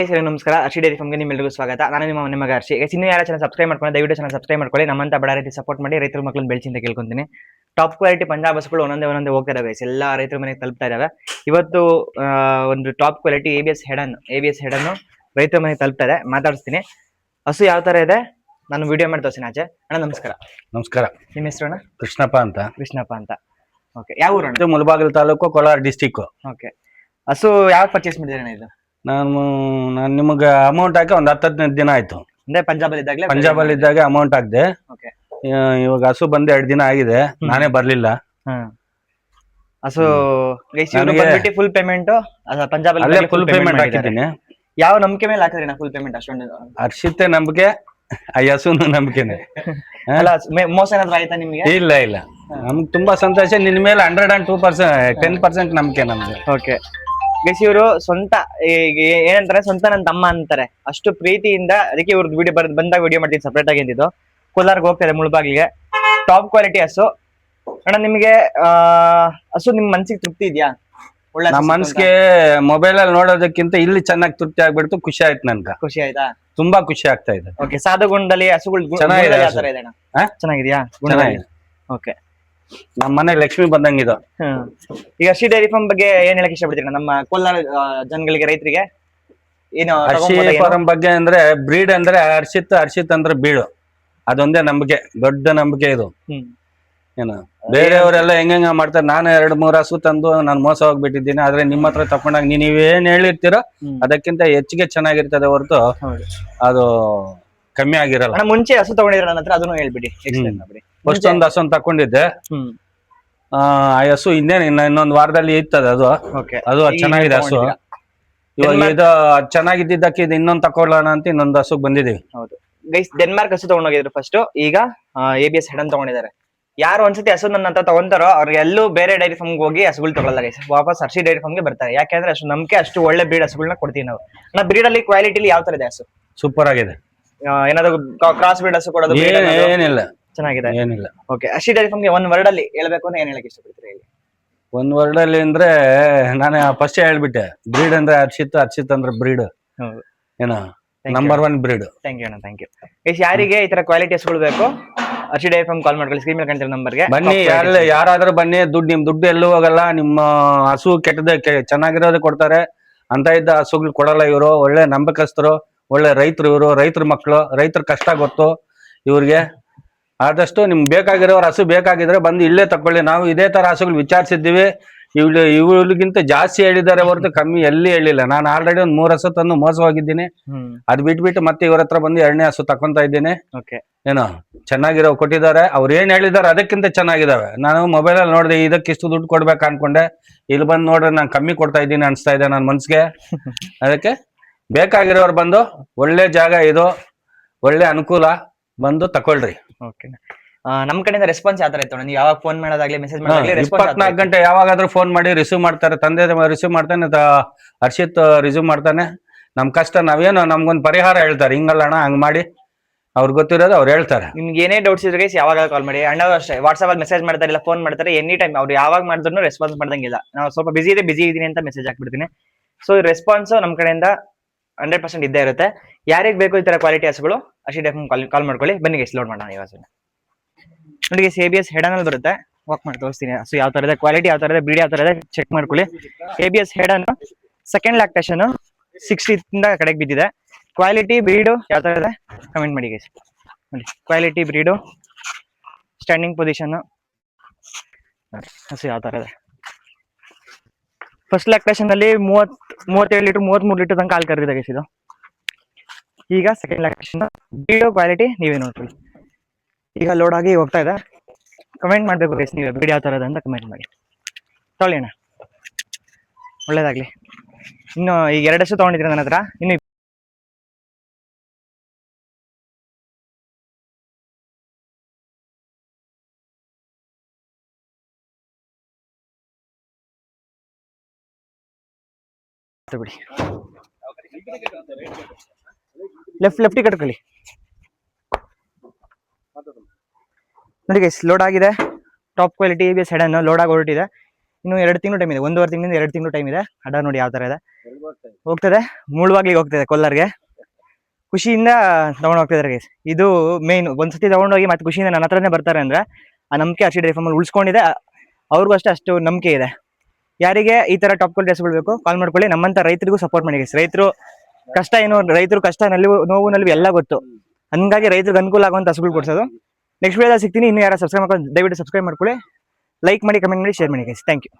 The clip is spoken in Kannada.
ಸರ್ ನಮಸ್ಕಾರ. ಹರ್ಷಿ ಡೈರಿ ಫಾರ್ಮ್ಗೆ ನಿಮ್ಮೆಲ್ಲರಿಗೂ ಸ್ವಾಗತ. ನಾನು ನಿಮ್ಮ ಹರ್ಷಿ. ಇನ್ನೂ ಯಾರು ಚಾನಲ್ ಸಬ್ಸ್ಕ್ರೈಬ್ ಮಾಡ್ಕೊಂಡು ದಯವಿಟ್ಟು ಚಾನಲ್ ಸಬ್ಸ್ಕ್ರೈಬ್ ಮಾಡ್ಕೊಳ್ಳಿ. ನಮ್ಮಂತ ಬಡ ರೈತರು ಸಪೋರ್ಟ್ ಮಾಡಿ ರೈತರ ಮಕ್ಕಳನ್ನ ಬೆಳೆಸಿ ಅಂತ ಕೇಳ್ಕೊಂತೀನಿ. ಟಾಪ್ ಕ್ವಾಲಿಟಿ ಪಂಜಾಬ್ ಹಸುಗಳು ಒಂದೊಂದೇ ಹೋಗ್ತಾ ಇದಾವೆ, ಎಲ್ಲ ರೈತರ ಮನೆಗೆ ತಲುಪ್ತಾ ಇದಾವೆ. ಇವತ್ತು ಒಂದು ಟಾಪ್ ಕ್ವಾಲಿಟಿ ABS ಹೆಡನ್ನು ರೈತರ ಮನೆಗೆ ತಲುಪ್ತಾ ಇದೆ. ಮಾತಾಡಿಸ್ತೀನಿ. ಹಸು ಯಾವ ತರ ಇದೆ ನಾನು ವಿಡಿಯೋ ಮಾಡಿ ತೋರಿಸ್ತೀನಿ. ಆಚೆ ಅಣ್ಣ ನಮಸ್ಕಾರ. ನಮಸ್ಕಾರ. ನಿಮ್ಮ ಹೆಸರು ಅಣ್ಣ? ಕೃಷ್ಣಪ್ಪ ಅಂತ. ಓಕೆ. ಯಾವ ಊರು ಅಣ್ಣ? ಮುಳಬಾಗಿಲು ತಾಲೂಕು, ಕೋಲಾರ ಡಿಸ್ಟಿಕ್. ಓಕೆ. ಹಸು ಯಾವಾಗ ಪರ್ಚೇಸ್ ಮಾಡಿದ್ದೀರಾ ಇದು? ನಾನು ನಿಮಗೆ ಅಮೌಂಟ್ ಹಾಕಿ ಒಂದು 10-15 ದಿನ ಆಯ್ತು. ಅಂದ್ರೆ ಪಂಜಾಬಲ್ಲಿ ಇದ್ದಾಗ ಅಮೌಂಟ್ ಹಾಕ್ದೆ. ಇವಾಗ ಹಸು ಬಂದು 2 ದಿನ ಆಗಿದೆ. ನಾನೇ ಬರ್ಲಿಲ್ಲ. ಹಸು ಫುಲ್ ಪೇಮೆಂಟ್ ಪಂಜಾಬಲ್ಲಿ ಫುಲ್ ಪೇಮೆಂಟ್ ಹಾಕಿದ್ದೀನಿ. ಯಾವ ನಂಬಿಕೆ ಮೇಲೆ ಹಾಕಿದ್ರಿ ಫುಲ್ ಪೇಮೆಂಟ್? ಅಷ್ಟೊಂದು ಹರ್ಷಿತೆ ನಂಬಿಕೆ, ಹಸುನು ನಂಬಿಕೆನೆ. ಮೋಸ ಏನಾದ್ರು ಆಯ್ತಾ ನಿಮ್ಗೆ? ಇಲ್ಲ ನಮ್ಗೆ ತುಂಬಾ ಸಂತೋಷ. ನಿನ್ ಮೇಲೆ 102%, 10% ನಂಬಿಕೆ ನಮ್ಗೆ. ಓಕೆ. ಇವರು ಸ್ವಂತ ಏನಂತಾರೆ, ಸ್ವಂತ ನನ್ನ ತಮ್ಮ ಅಂತಾರೆ. ಅಷ್ಟು ಪ್ರೀತಿಯಿಂದ ಅದಕ್ಕೆ ಇವ್ರದ್ದು ವಿಡಿಯೋ ಬಂದಾಗ ವಿಡಿಯೋ ಮಾಡ್ತೀನಿ ಸಪ್ರೇಟ್ ಆಗಿ ಅಂತಿದ್ದು. ಕೋಲಾರ್ಗೆ ಹೋಗ್ತಾರೆ ಮುಳಬಾಗಿಲಿಗೆ. ಟಾಪ್ ಕ್ವಾಲಿಟಿ ಹಸು. ಅಣ್ಣ ನಿಮ್ಗೆ ಹಸು ನಿಮ್ ಮನ್ಸಿಗೆ ತೃಪ್ತಿ ಇದೆಯಾ? ಒಳ್ಳೆ ನಮ್ಮ ಮನ್ಸಿಗೆ ಮೊಬೈಲ್ ಅಲ್ಲಿ ನೋಡೋದಕ್ಕಿಂತ ಇಲ್ಲಿ ಚೆನ್ನಾಗಿ ತೃಪ್ತಿ ಆಗ್ಬಿಡ್ತು. ಖುಷಿ ಆಯ್ತು ನನ್ಗ. ಖುಷಿ ಆಯ್ತಾ? ತುಂಬಾ ಖುಷಿ ಆಗ್ತಾ ಇದೆ. ಓಕೆ. ಸಾಧುಗುಂಡಲ್ಲಿ ಹಸುಗಳು ಚೆನ್ನಾಗಿದೆಯಾ? ಓಕೆ. ನಮ್ಮ ಮನೆ ಲಕ್ಷ್ಮಿ ಬಂದಂಗಿದು. ಈಗ ಹರ್ಷಿ ಡೈರಿ ಫಾರ್ಮ್ ಬಗ್ಗೆ ಏನ್ ಹೇಳಕ್ ಇಷ್ಟಪಡ್ತೀರಾ ನಮ್ಮ ಕೋಲಾರ ಜನಗಳಿಗೆ, ರೈತರಿಗೆ? ಏನು ಹರ್ಷಿ ಫಾರ್ಮ್ ಬಗ್ಗೆ ಅಂದ್ರೆ ಬ್ರೀಡ್ ಅಂದ್ರೆ ಹರ್ಷಿತ್ ಅಂದ್ರೆ ಬೀಳು. ಅದೊಂದೇ ನಂಬಿಕೆ, ದೊಡ್ಡ ನಂಬಿಕೆ ಇದು. ಏನು ಬೇರೆಯವರೆಲ್ಲ ಹೆಂಗ ಮಾಡ್ತಾರೆ. ನಾನು 2-3 ಹಸು ತಂದು ನಾನು ಮೋಸ ಹೋಗ್ಬಿಟ್ಟಿದ್ದೀನಿ. ಆದ್ರೆ ನಿಮ್ಮ ಹತ್ರ ತಕೊಂಡಾಗ ನೀವೇನ್ ಹೇಳಿರ್ತೀರೋ ಅದಕ್ಕಿಂತ ಹೆಚ್ಚಿಗೆ ಚೆನ್ನಾಗಿರ್ತದೆ ಹೊರತು ಅದು ಕಮ್ಮಿ ಆಗಿರಲ್ಲ. ಮುಂಚೆ ಹಸು ತಗೊಂಡಿದ್ರ ನನ್ನ ಹತ್ರ, ಅದನ್ನು ಹೇಳ್ಬಿಡಿ. ಫಸ್ಟ್ ಒಂದು ಹಸು ತಕೊಂಡಿದ್ದೆ. ಆ ಹಸು ಇನ್ನೊಂದು ವಾರದಲ್ಲಿ ಇರ್ತದೆ. ಅದು ಚೆನ್ನಾಗಿದೆ ಹಸು. ಇವಾಗ ಇದು ಚೆನ್ನಾಗಿದ್ದಕ್ಕೆ ಇದು ಇನ್ನೊಂದು ತಕೊಳ್ಳೋಣ ಅಂತ ಇನ್ನೊಂದು ಹಸುಗ್ ಬಂದಿದೀವಿ. ಹೌದು ಗೈಸ್, ಡೆನ್ಮಾರ್ಕ್ ಹಸು ತಗೊಂಡೋಗಿದ್ರು ಫಸ್ಟ್. ಈಗ ABS ಹೆಡನ್ ತಗೊಂಡಿದ್ದಾರೆ. ಯಾರು ಒಂದ್ಸತಿ ಹಸು ನನ್ನ ಹತ್ರ ತಗೊಂತಾರೋ ಅವ್ರಿಗೆ ಎಲ್ಲೂ ಬೇರೆ ಡೈರಿ ಫಾರ್ಮ್ಗೆ ಹೋಗಿ ಹಸುಗಳು ತಗೊಳ್ಳಲ್ಲ ಗೈಸ್. ವಾಪಸ್ ಹರ್ಷಿ ಡೈರಿ ಫಾರ್ಮ್ಗೆ ಬರ್ತಾರೆ. ಯಾಕೆಂದ್ರೆ ಅಷ್ಟು ನಂಬಿಕೆ, ಅಷ್ಟು ಒಳ್ಳೆ ಬ್ರೀಡ್ ಹಸುಗಳನ್ನ ಕೊಡ್ತೀವಿ ನಾವು. ನಾ ಬ್ರೀಡ್ ಅಲ್ಲಿ ಕ್ವಾಲಿಟಿಲಿ ಯಾವ ತರ ಇದೆ ಹಸು? ಸೂಪರ್ ಆಗಿದೆ. ಏನಾದ್ರು ಕ್ರಾಸ್ ಬ್ರೀಡ್ ಹಸು ಕೊಡೋದು? ಏನಿಲ್ಲ, ಚೆನ್ನಾಗಿದೆ. ಏನಿಲ್ಲ. ಓಕೆ. ಹರ್ಷಿ ಡೈರಿ ಫಾರ್ಮ್ಗೆ ಒಂದ್ ವರ್ಡ್ ಅಲ್ಲಿ ಹೇಳ್ಬೇಕು ಅಂದ್ರೆ ಏನ್ ಹೇಳಕ್ ಇಷ್ಟಪಡ್ತೀರಿ ಹೇಳಿ? ಒಂದ್ ವರ್ಡ್ ಅಲ್ಲಿ ಅಂದ್ರೆ ನಾನು ಫಸ್ಟ್ ಹೇಳ್ಬಿಟ್ಟೆ. ಬ್ರೀಡ್ ಅಂದ್ರೆ ಹರ್ಷಿತ್ ಅಂದ್ರೆ ಬ್ರೀಡ್ ಏನೋ ನಂಬರ್ 1 ಬ್ರೀಡ್. ಥ್ಯಾಂಕ್ ಯು ಅಣ್ಣ, ಥ್ಯಾಂಕ್ ಯು. ಯಾರಿಗೆ ಈ ತರ ಕ್ವಾಲಿಟಿ ಹಸುಗಳು ಬೇಕು ಹರ್ಷಿ ಡೈರಿ ಫಾರ್ಮ್ ಕಾಲ್ ಮಾಡ್ಕೊಳ್ಳಿ. ಸ್ಕ್ರೀನ್ ಮೇಲೆ ಕಾಣ್ತಿರೋ ನಂಬರ್ಗೆ ಬನ್ನಿ. ಯಾರಾದ್ರೂ ಬನ್ನಿ. ದುಡ್ಡು ಎಲ್ಲೂ ಹೋಗಲ್ಲ. ನಿಮ್ಮ ಹಸು ಚೆನ್ನಾಗಿರೋದೇ ಕೊಡ್ತಾರೆ. ಅಂತ ಇದ್ದ ಹಸುಗಳು ಕೊಡಲ್ಲ ಇವರು. ಒಳ್ಳೆ ನಂಬಿಕಸ್ಥರು, ಒಳ್ಳೆ ರೈತರು ಇವರು. ರೈತರ ಮಕ್ಕಳು, ರೈತರ ಕಷ್ಟ ಗೊತ್ತು ಇವ್ರಿಗೆ. ಆದಷ್ಟು ನಿಮ್ಗೆ ಬೇಕಾಗಿರೋರು ಹಸು ಬೇಕಾಗಿದ್ರೆ ಬಂದು ಇಲ್ಲೇ ತಕೊಳ್ಳಿ. ನಾವು ಇದೇ ತರ ಹಸುಗಳು ವಿಚಾರಿಸಿದ್ದೀವಿ. ಇವ್ಳಿಗಿಂತ ಜಾಸ್ತಿ ಹೇಳಿದ್ದಾರೆ ಹೊರತು ಕಮ್ಮಿ ಎಲ್ಲಿ ಹೇಳಿಲ್ಲ. ನಾನು ಆಲ್ರೆಡಿ ಒಂದು 3 ಹಸು ತಂದು ಮೋಸ ಹೋಗಿದ್ದೀನಿ. ಅದ್ ಬಿಟ್ಬಿಟ್ಟು ಮತ್ತೆ ಇವ್ರ ಹತ್ರ ಬಂದು 2ನೇ ಹಸು ತಕೊಂತ ಇದ್ದೀನಿ. ಏನೋ ಚೆನ್ನಾಗಿರೋ ಕೊಟ್ಟಿದ್ದಾರೆ. ಅವ್ರು ಏನ್ ಹೇಳಿದಾರೆ ಅದಕ್ಕಿಂತ ಚೆನ್ನಾಗಿದಾವೆ. ನಾನು ಮೊಬೈಲ್ ಅಲ್ಲಿ ನೋಡಿದೆ, ಇದಕ್ಕಿಷ್ಟು ದುಡ್ಡು ಕೊಡ್ಬೇಕು ಅನ್ಕೊಂಡೆ. ಇಲ್ಲಿ ಬಂದು ನೋಡ್ರೆ ನಾನು ಕಮ್ಮಿ ಕೊಡ್ತಾ ಇದ್ದೀನಿ ಅನ್ಸ್ತಾ ಇದೆ ನನ್ನ ಮನ್ಸಿಗೆ. ಅದಕ್ಕೆ ಬೇಕಾಗಿರೋರು ಬಂದು, ಒಳ್ಳೆ ಜಾಗ ಇದು, ಒಳ್ಳೆ ಅನುಕೂಲ, ಬಂದು ತಕೊಳ್ರಿ. ಓಕೆ. ನಮ್ ಕಡೆಯಿಂದ ರೆಸ್ಪಾನ್ಸ್ ಯಾವ ತರ ಇತ್ತು? ನೀವು ಯಾವಾಗ ಫೋನ್ ಮಾಡೋದಾಗ್ಲಿ, ಮೆಸೇಜ್ ಮಾಡೋದಾಗ್ಲಿ 24 ಗಂಟೆ ಯಾವಾಗಾದ್ರೂ ಫೋನ್ ಮಾಡಿ ರಿಸೀವ್ ಮಾಡ್ತಾರೆ. ತಂದೆ ರಿಸೀವ್ ಮಾಡ್ತಾನೆ, ಹರ್ಷಿತ್ ರಿಸೀವ್ ಮಾಡ್ತಾನೆ. ನಮ್ ಕಷ್ಟ ನಾವೇನು ನಮ್ಗೊಂದು ಪರಿಹಾರ ಹೇಳ್ತಾರೆ. ಹಿಂಗಲ್ಲ ಅಣ್ಣ, ಹಂಗ್ ಮಾಡಿ. ಅವ್ರಿಗೆ ಗೊತ್ತಿರೋದು ಅವ್ರು ಹೇಳ್ತಾರೆ. ನಿಮ್ಗೆ ಏನೇ ಡೌಟ್ಸ್ ಇದ್ರೆ ಯಾವಾಗ ಕಾಲ್ ಮಾಡಿ. ಅಣ್ಣ ಅಷ್ಟೇ ವಾಟ್ಸ್ಆಪ್ ಅಲ್ಲಿ ಮೆಸೇಜ್ ಮಾಡ್ತಾರೆ, ಇಲ್ಲ ಫೋನ್ ಮಾಡ್ತಾರೆ. ಎನಿ ಟೈಮ್ ಅವ್ರು ಯಾವಾಗ ಮಾಡಿದ್ರು ರೆಸ್ಪಾನ್ಸ್ ಮಾಡ್ದಂಗಿಲ್ಲ. ನಾವು ಸ್ವಲ್ಪ ಬಿಸಿ ಇದೀನಿ ಅಂತ ಮೆಸೇಜ್ ಹಾಕ್ಬಿಡ್ತೀನಿ. ಸೊ ಈ ರೆಸ್ಪಾನ್ಸ್ ನಮ್ ಕಡೆಯಿಂದ 100% ಇದ್ದೇ ಇರುತ್ತೆ. ಯಾರಿಗೆ ಬೇಕು ಈ ತರ ಕ್ವಾಲಿಟಿ ಹಸುಗಳು ಹರ್ಷಿ ಡೈರಿ ಫಾರ್ಮ್ ಕಾಲ್ ಮಾಡ್ಕೊಳ್ಳಿ. ಬನ್ನಿ ಗೈಸ್, ಲೋಡ್ ಮಾಡೋಣ ಇವಾಗ. ನೋಡಿ ABS ಹೆಡನಲ್ಲಿ ಬರುತ್ತೆ. ವಾಕ್ ಮಾಡಿ ತೋರಿಸ್ತೀನಿ ಹಸು ಯಾವ ತರ ಇದೆ, ಕ್ವಾಲಿಟಿ ಯಾವ ತರ ಇದೆ, ಬ್ರೀಡ್ ಯಾವ ತರ ಇದೆ ಚೆಕ್ ಮಾಡ್ಕೊಳ್ಳಿ. ABS ಹೆಡನ್ ಸೆಕೆಂಡ್ ಲ್ಯಾಕ್ಟೇಷನ್ 60 ಇಂದ ಕಡೆಗೆ ಬಿದ್ದಿದೆ. ಕ್ವಾಲಿಟಿ ಬ್ರೀಡು ಯಾವ ತರ ಇದೆ ಕಮೆಂಟ್ ಮಾಡಿ ಗೈಸ್. ನೋಡಿ ಕ್ವಾಲಿಟಿ ಬ್ರೀಡು, ಸ್ಟ್ಯಾಂಡಿಂಗ್ ಪೊಸಿಷನ್, ಹಸು ಯಾವ ತರ ಇದೆ. ಫಸ್ಟ್ ಲ್ಯಾಕ್ಟೇಷನ್ ಅಲ್ಲಿ 37 ಲೀಟರ್ 33 ಲೀಟರ್ ತನಕ ಹಾಲು ಕರೆದಿದೆ ಗೈಸ್ ಇದು. ಈಗ ಸೆಕೆಂಡ್ ಲ್ಯಾಕ್ಟೇಷನ್ ಬ್ರೀಡು ಕ್ವಾಲಿಟಿ ನೀವೇ ನೋಡ್ರಿ. ಈಗ ಲೋಡ್ ಆಗಿ ಹೋಗ್ತಾ ಇದೆ. ಕಮೆಂಟ್ ಮಾಡ್ಬೇಕು ಗೈಸ್, ನೀವು ಬ್ರೀಡ್ ಯಾವ ತರ ಇದೆ ಅಂತ ಕಮೆಂಟ್ ಮಾಡಿ. ತೊಗೊಳ್ಳಿ ಅಣ್ಣ, ಒಳ್ಳೇದಾಗ್ಲಿ. ಇನ್ನು ಈಗ 2 ಹಸು ತಗೊಂಡಿದ್ರೆ ನನ್ನ ಹತ್ರ. ಇನ್ನು ಬಿಡಿ, ಲೆಫ್ಟಿಗೆ ಕಟ್ಕೊಳ್ಳಿ. ನೋಡಿ ಗೈಸ್, ಲೋಡ್ ಆಗಿದೆ. ಟಾಪ್ ಕ್ವಾಲಿಟಿ ABS ಹೆಡನ್ನು ಲೋಡ್ ಆಗಿ ಹೊರಟಿದೆ. ಇನ್ನು 2 ತಿಂಗಳು ಟೈಮ್ ಇದೆ, 1.5 ತಿಂಗಳಿಂದ 2 ತಿಂಗಳು ಟೈಮ್ ಇದೆ. ಅಡ ನೋಡಿ ಯಾವ ತರ ಇದೆ, ಹೋಗ್ತದೆ ಮುಳುವಾಗ್ಲಿಗೆ ಹೋಗ್ತದೆ ಕೊಲ್ಲರ್ಗೆ. ಖುಷಿಯಿಂದ ತಗೊಂಡು ಹೋಗ್ತಿದ್ದಾರೆ ಗೈಸ್. ಇದು ಮೇನ್. ಒಂದ್ಸತಿ ತಗೊಂಡೋಗಿ ಮತ್ತೆ ಖುಷಿಯಿಂದ ನನ್ನ ಹತ್ರನೇ ಬರ್ತಾರೆ ಅಂದ್ರೆ ಆ ನಂಬಿಕೆ ಅರ್ಷಿ ಡೈರಿ ಫಾರ್ಮ್ ಅಲ್ಲಿ ಉಳಿಸ್ಕೊಂಡಿದೆ. ಅವ್ರಿಗೂ ಅಷ್ಟು ನಂಬಿಕೆ ಇದೆ. ಯಾರಿಗೆ ಈ ತರ ಟಾಪ್ ಕ್ವಾಲಿಟಿ ಹಸುಗಳು ಬೇಕು ಕಾಲ್ ಮಾಡ್ಕೊಳ್ಳಿ. ನಮ್ಮಂತ ರೈತರಿಗೂ ಸಪೋರ್ಟ್ ಮಾಡಿ ಗೈಸ್. ರೈತರು ಕಷ್ಟ ಏನು, ರೈತರು ಕಷ್ಟ ನೋವು ನಲಿವು ಎಲ್ಲ ಗೊತ್ತು. ಹಂಗಾಗಿ ರೈತರಿಗೆ ಅನುಕೂಲ ಆಗುವಂತ ಹಸುಗಳು ಕೊಡ್ಸೋದು. ನೆಕ್ಸ್ಟ್ ವಿಡಿಯೋದಲ್ಲಿ ಸಿಗ್ತೀನಿ. ಇನ್ನು ಯಾರು ಸಬ್ಸ್ಕ್ರೈಬ್ ಮಾಡ್ಕೊಂಡು ದಯವಿಟ್ಟು ಸಬ್ಸ್ಕ್ರೈಬ್ ಮಾಡ್ಕೊಳ್ಳಿ, ಲೈಕ್ ಮಾಡಿ, ಕಮೆಂಟ್ ಮಾಡಿ, ಶೇರ್ ಮಾಡಿ ಗೈಸ್. Thank you.